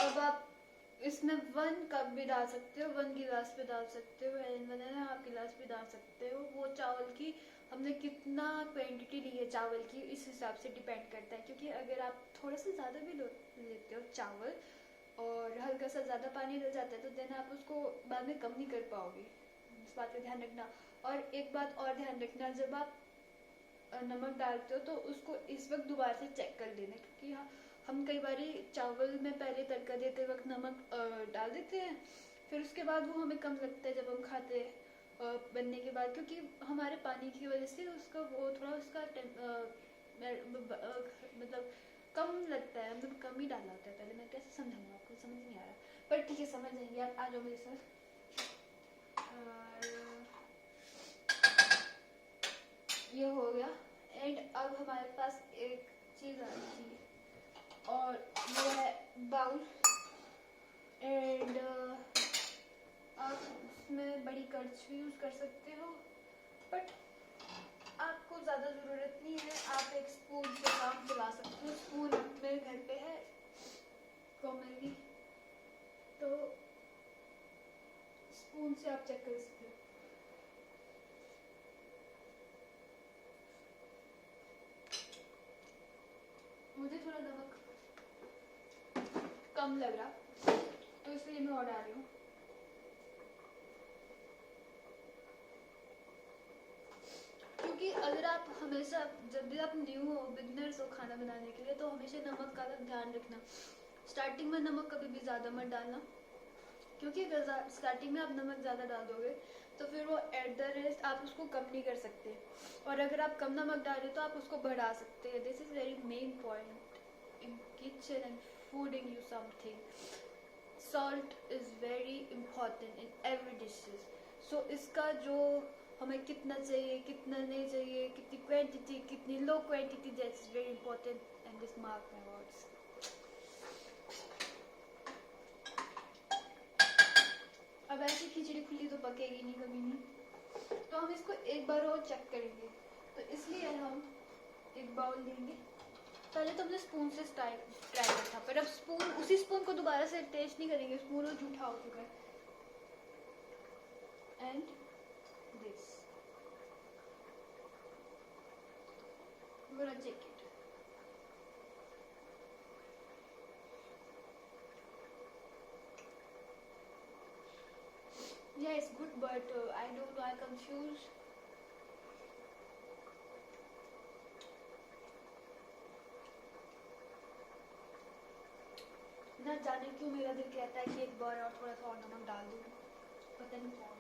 अब आप इसमें 1 कप भी डाल सकते हो, 1 गिलास भी डाल सकते हो एंड 1.5 गिलास भी डाल सकते हो। वो चावल की हमने कितना क्वांटिटी ली है चावल की, इस हिसाब से डिपेंड करता है। क्योंकि अगर आप थोड़ा सा ज़्यादा भी लेते हो चावल और हल्का सा ज़्यादा पानी डल जाता है तो देन आप उसको बाद में कम नहीं कर पाओगे, इस बात का ध्यान रखना। और एक बात और ध्यान रखना, जब आप नमक डालते हो तो उसको इस वक्त दोबारा से चेक कर लेना, क्योंकि हम कई बार चावल में पहले तड़का देते वक्त नमक डाल देते हैं, फिर उसके बाद वो हमें कम लगता है जब हम खाते हैं बनने के बाद, क्योंकि हमारे पानी की वजह से उसका वो थोड़ा उसका मतलब कम लगता है, मतलब कम ही डाला होता है पहले। मैं कैसे समझाऊंगा आपको, समझ नहीं आ रहा, पर ठीक है समझ जाएंगे आप, आ जाओ मेरे साथ। ये हो गया एंड अब हमारे पास एक चीज़ आ रही है और वो है बाउल। एंड आप उसमें बड़ी कर्च भी यूज़ कर सकते हो, बट आपको ज़्यादा ज़रूरत नहीं है, आप एक स्पून से काम चला सकते हो। स्पून मेरे घर पे है कॉमनली, तो स्पून से आप चेक कर सकते हो। मुझे थोड़ा नमक कम लग रहा तो इसलिए मैं और डाल रही हूँ। क्योंकि अगर आप हमेशा, जब भी आप न्यू हो, बिगनर्स हो खाना बनाने के लिए, तो हमेशा नमक का ध्यान रखना। स्टार्टिंग में नमक कभी भी ज़्यादा मत डालना, क्योंकि अगर स्टार्टिंग में आप नमक ज़्यादा डाल दोगे तो फिर वो एट द रेस्ट आप उसको कम नहीं कर सकते, और अगर आप कम नमक डालें तो आप उसको बढ़ा सकते हैं। This is very main point in kitchen and fooding you something. Salt is very important in every dishes. So इसका जो हमें कितना चाहिए, कितना नहीं चाहिए, कितनी क्वांटिटी, कितनी लो quantity, that's very important and this mark my words. अब ऐसी खिचड़ी खुली तो पकेगी नहीं कभी नहीं, तो हम इसको एक बार और चेक करेंगे। तो इसलिए हम एक बाउल लेंगे। पहले तो हमने स्पून से ट्राई किया था, पर अब स्पून, उसी स्पून को दोबारा से टेस्ट नहीं करेंगे, स्पून वो जूठा हो चुका है। And this we're gonna check it. Yeah, it's good, but I don't know, I'm confused. ना जाने क्यों मेरा दिल कहता है कि एक बार और थोड़ा सा और नमक डाल दूँ, पता नहीं क्या।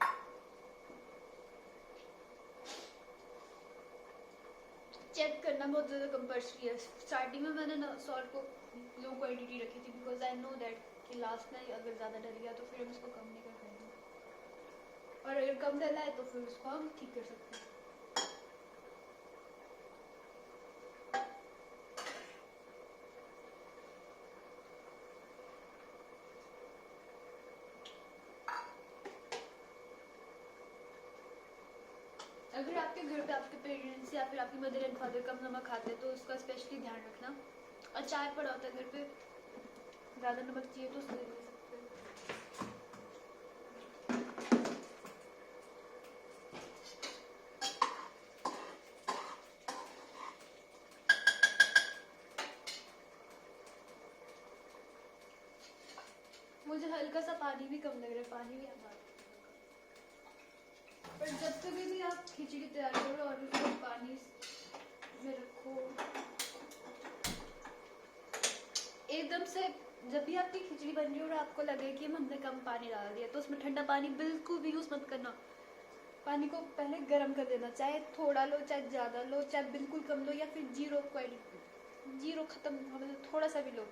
चेक करना बहुत ज़्यादा कंपल्सरी है। स्टार्टिंग में मैंने सॉल्ट को लो क्वांटिटी रखी थी, बिकॉज आई नो दैट कि लास्ट में अगर ज़्यादा डल गया तो फिर हम इसको कम नहीं कर पाएंगे, और अगर कम डला है तो फिर उसको हम ठीक कर सकते हैं। अगर आपके घर पे आपके पेरेंट्स या फिर आपकी मदर एंड फादर कम नमक खाते हैं तो उसका स्पेशली ध्यान रखना। अचार पड़ा होता है घर पे, ज़्यादा नमक चाहिए तो उसको दे सकते हैं। मुझे हल्का सा पानी भी कम लग रहा है, पानी भी आता है। पर जब कभी भी आप खिचड़ी तैयार करो और उसको पानी में रखो, एकदम से जब भी आपकी खिचड़ी बन रही हो और आपको लगे कि हमने कम पानी डाल दिया तो उसमें ठंडा पानी बिल्कुल भी यूज़ मत करना। पानी को पहले गर्म कर देना, चाहे थोड़ा लो चाहे ज़्यादा लो, चाहे बिल्कुल कम लो या फिर जीरो क्वालिटी, जीरो ख़त्म मतलब थोड़ा सा भी लो,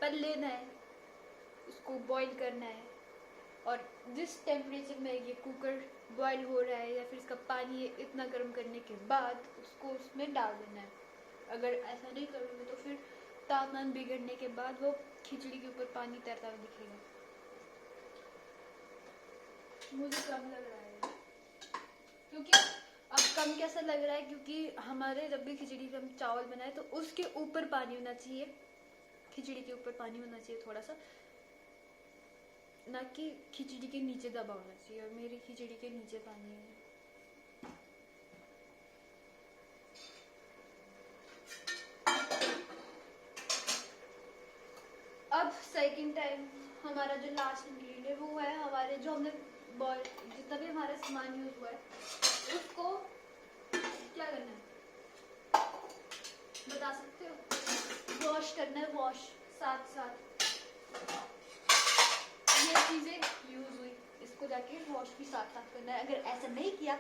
पर लेना है, उसको बॉईल करना है। और जिस टेम्परेचर में ये कुकर बॉईल हो रहा है या फिर इसका पानी इतना गर्म करने के बाद उसको उसमें डाल देना है। अगर ऐसा नहीं करोगे तो फिर तापमान बिगड़ने के बाद वो खिचड़ी के ऊपर पानी तैरता हुआ दिखेगा। मुझे कम लग रहा है क्योंकि अब कम कैसा लग रहा है, क्योंकि हमारे जब भी खिचड़ी हम चावल बनाए तो उसके ऊपर पानी होना चाहिए, खिचड़ी के ऊपर पानी होना चाहिए थोड़ा सा, ना कि खिचड़ी के नीचे दबा होना चाहिए। और मेरी खिचड़ी के नीचे पानी है। अब सेकंड टाइम हमारा जो लास्ट इंग्रेडिएंट है वो है हमारे जो हमने बॉयल जितना भी हमारा सामान यूज हुआ है उसको क्या करना है बता सकते हो? वॉश करना है, वॉश साथ साथ ये चीजें यूज हुई, इसको जाके वॉश भी साथ साथ करना है। अगर ऐसा नहीं किया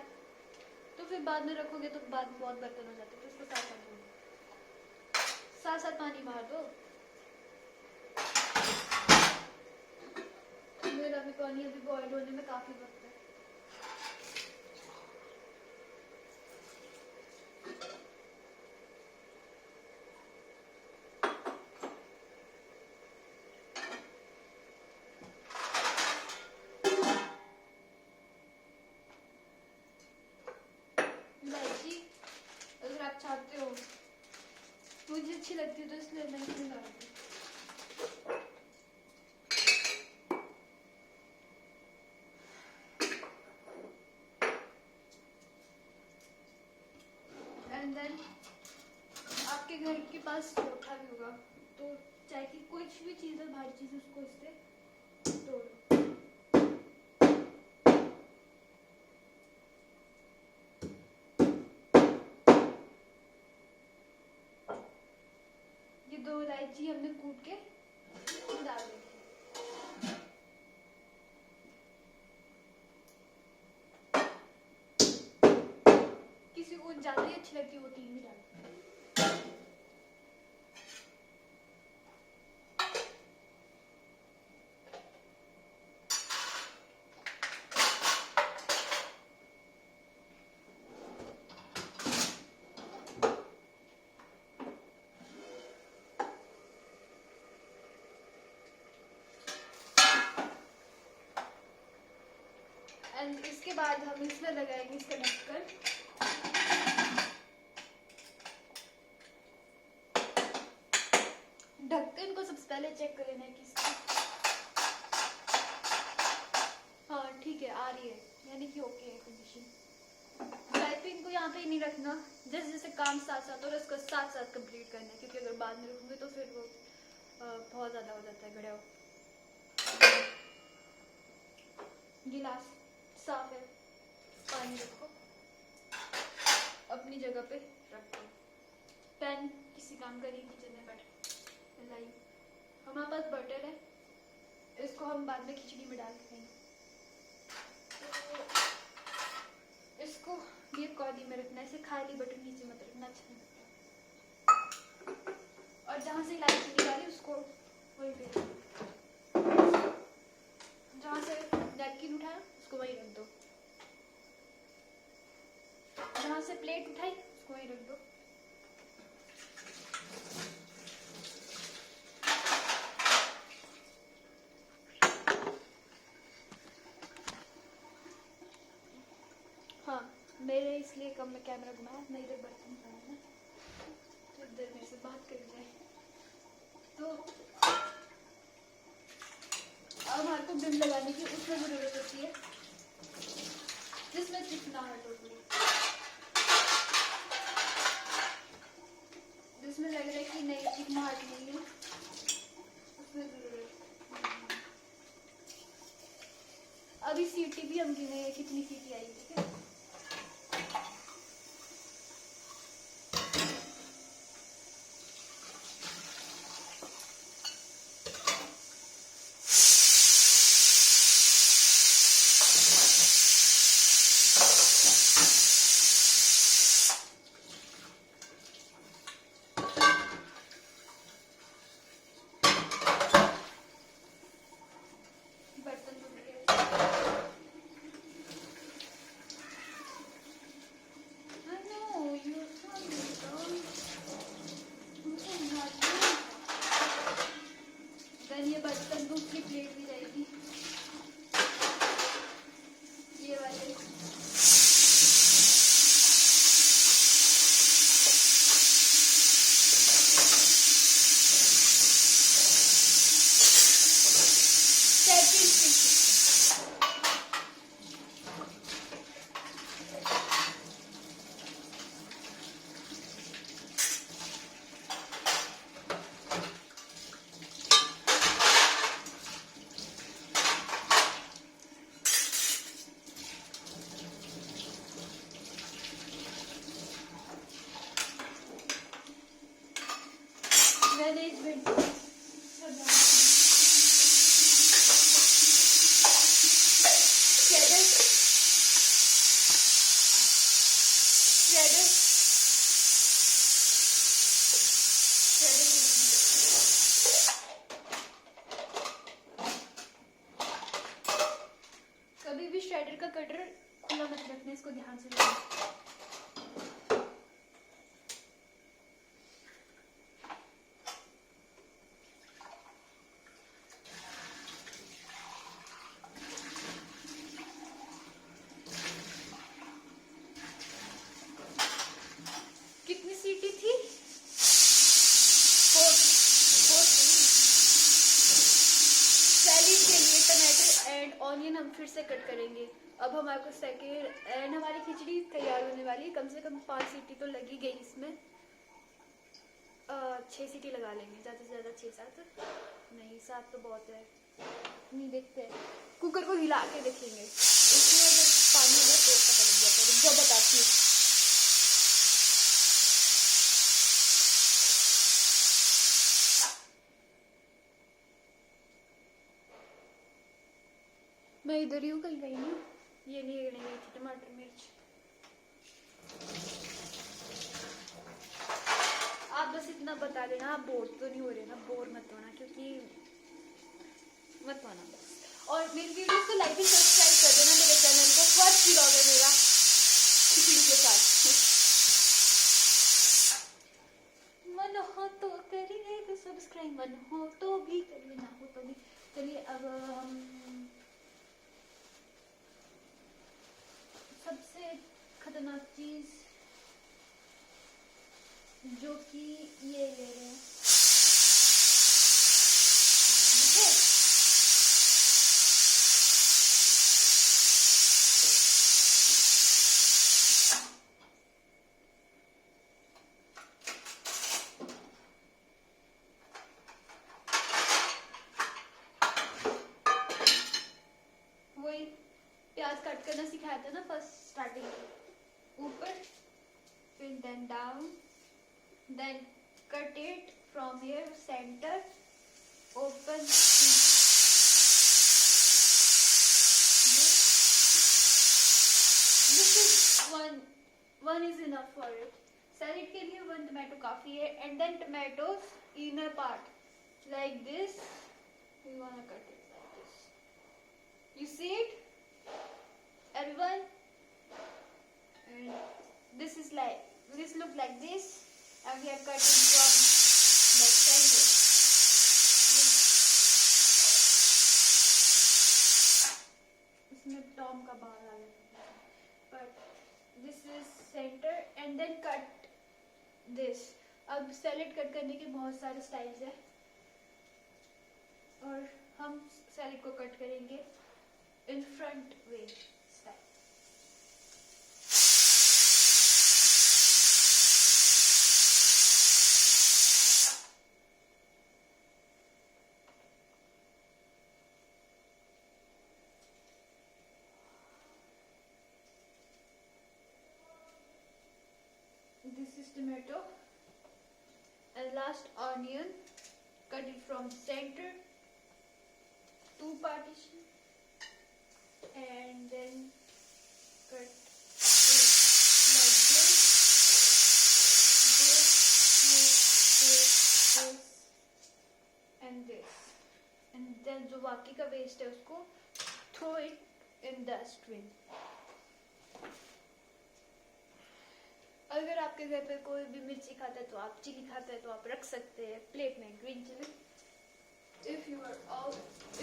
तो फिर बाद में रखोगे तो बाद में बहुत बर्तन हो जाते हैं, तो इसको साथ साथ धो, साथ साथ पानी मार दो। मेरा भी पानी अभी बॉयल होने में काफी वक्त है। इलायची अगर आप चाहते हो, मुझे अच्छी लगती है तो इसलिए मैं इसमें डालती हूँ। एंड देन आपके घर के पास चोखा भी होगा तो चाहे कि कुछ भी चीज़ है, भारी चीज़, उसको इससे तोड़ो। ये 2 इलायची हमने कूट के डाल दी। किसी को ज्यादा ही अच्छी लगती है वो 3 भी डाल। एंड इसके बाद हम इसमें लगाएंगे इसका ढक्कन। ढक्कन को सबसे पहले चेक कर लेना है कि हाँ ठीक है, आ रही है, यानी कि ओके है कंडीशन। टाइपिंग को यहाँ पे नहीं रखना, जैसे जैसे काम साथ साथ और उसको साथ साथ कंप्लीट करना है, क्योंकि अगर बाद में रखोगे तो फिर वो बहुत ज़्यादा हो जाता है गड़ा हो। गिलास साफ है, पानी रखो, अपनी जगह पे रखो। पैन किसी काम का नहीं, किचन में बैठ लाई। हमारे पास बटर है, इसको हम बाद में खिचड़ी में डाल के खाएंगे। तो इसको ये कॉली में रखना है, इसे खाली बटर नीचे मत रखना, अच्छा नहीं लगता। और जहाँ से इलायची निकाली उसको वही पे, जहाँ से नैपकिन उठाया उसको वही रख दो, जहाँ से प्लेट उठाई उसको वही रख दो। हाँ, मेरे इसलिए कम में कैमरा घुमाया, मैं इधर बर्तन बनाना तो इधर मेरे से बात कर जाए। तो अब हमारे को बिम लगाने की उसमें ज़रूरत होती है जिसमें चिकनाहट होती है, जिसमें लग रहा है कि नहीं चिकनाहट नहीं है, उसमें ज़रूरत। अभी सीटी भी हम गिने कितनी सीटी आई, ठीक है। ये बर्तन दूसरी प्लेट भी जाएगी, ये वाले। मैनेजमेंट कभी भी श्रेडर का कटर खुला मत रखना, इसको ध्यान से रखना। कितनी सीटी थी? 4 सैलेड के लिए टमाटर एंड ऑनियन हम फिर से कट करेंगे। अब हमारे को सेकेंड एंड हमारी खिचड़ी तैयार होने वाली है। कम से कम 5 सीटी तो लगी गई इसमें। 6 सीटी लगा लेंगे, ज़्यादा से ज़्यादा 6-7, नहीं 7 तो बहुत है। नहीं देखते हैं, कुकर को हिला के देखेंगे, इसमें अगर पानी है तो पता लग जाता है। जो बताती हूँ। मैं इधर ही हूँ, कहीं गई नहीं। ये नहीं लेने गई थी टमाटर मिर्च। आप बस इतना बता देना, आप बोर तो नहीं हो रहे ना, बोर मत होना, क्योंकि मत होना बस। और मेरी वीडियो को लाइक एंड सब्सक्राइब कर देना मेरे चैनल को। फर्स्ट व्लॉग है मेरा खिचड़ी के साथ। मन हो तो करिए तो सब्सक्राइब, मन हो तो भी करिए, ना हो तो भी। चलिए अब सबसे खतरनाक चीज जो कि ये ले रहे हैं, वही प्याज कट करना सिखाया था ना फर्स्ट स्टार्टिंग में, ऊपर फिर then down, then cut it from here centre, open this is one is enough for it. Salad के लिए 1 टमाटो काफी है, and then tomatoes inner part like this, we wanna cut it like this. You see it, everyone? And this is like, this look like this, and we are cutting from the center. इसमें टॉम का बाल आ गया, but this is centre and then cut this. अब salad cut करने के बहुत सारे स्टाइल्स हैं और हम सैलेड को कट करेंगे in front way style. This is tomato and last onion, cut it from center, two partition, and then cut it like this, and this, and then जो बाकी का waste है उसको throw it in dustbin. अगर आपके घर पे कोई भी मिर्ची खाता है तो आप चिली खाता है तो आप रख सकते हैं प्लेट में green chilli. If you are all,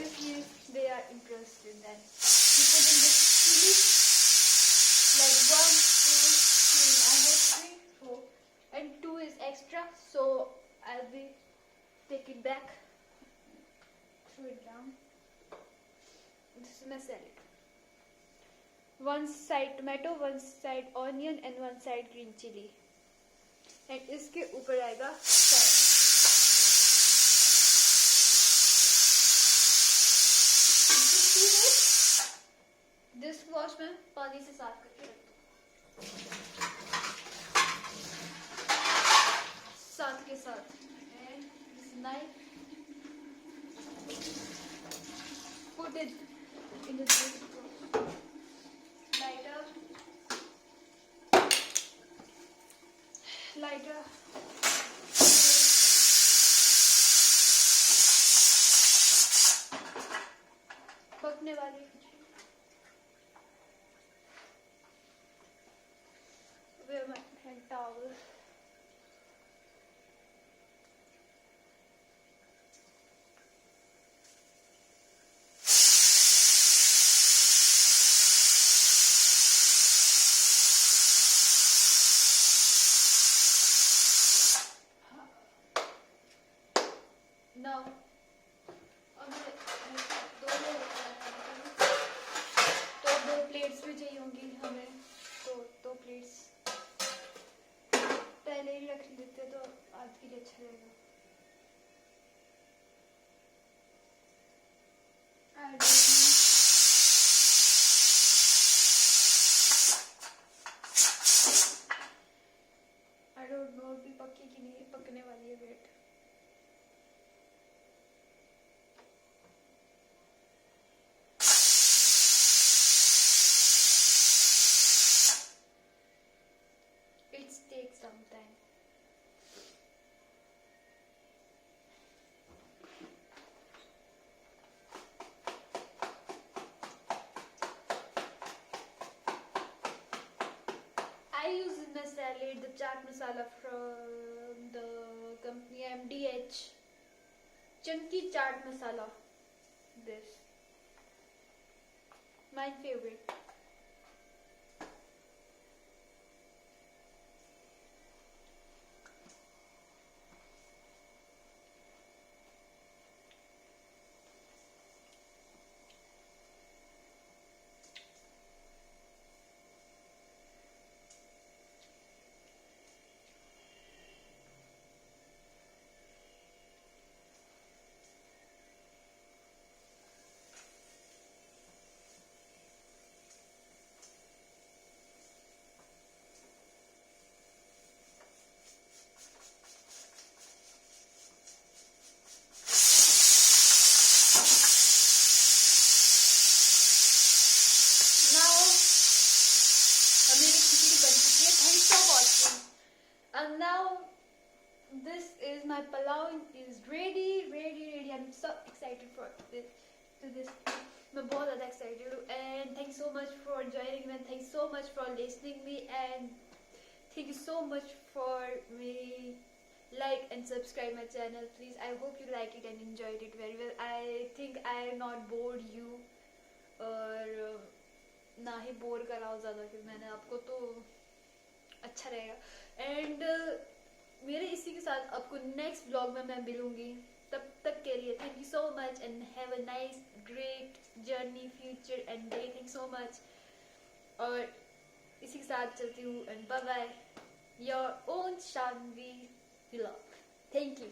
if you they are interested, then you put in the chili like 1, 2, 3. I have 3, 4, and 2 is extra, so I'll be take it back, throw it down. This is my salad. One side tomato, one side onion and one side green chili. And इसके ऊपर आएगा salad. This wash में पानी से साफ करके रख दो साथ के साथ. And this knife, put it in the dish. Lighter. पकने वाली wear my hand towel. Now, तो 2 प्लेट्स भी चाहिए होंगी हमें, तो 2 प्लेट्स पहले ही रख देते तो आज के लिए अच्छा रहेगा. I don't know अभी पक्की की नहीं, पकने वाली है. Wait. It takes some time. I use in my salad the chaat masala from the company MDH. Chunky chaat masala. This. My favorite. And now this is my pulao is ready. I'm so excited for this. मैं बहुत ज़्यादा excited हूँ. And thanks so much for joining me. Thanks so much for listening me. And thank you so much for me. Like and subscribe my channel, please. I hope you like it and enjoyed it very well. I think I have not bored you or ना ही bore कराओ ज़्यादा, कि मैंने आपको, तो अच्छा रहेगा। And मेरे इसी के साथ आपको नेक्स्ट ब्लॉग में मैं मिलूंगी। तब तक के लिए thank you so much and have a nice great journey future and day. Thank so much. और इसी के साथ चलती हूँ and bye bye. Your own Shanvi vlog. Thank you.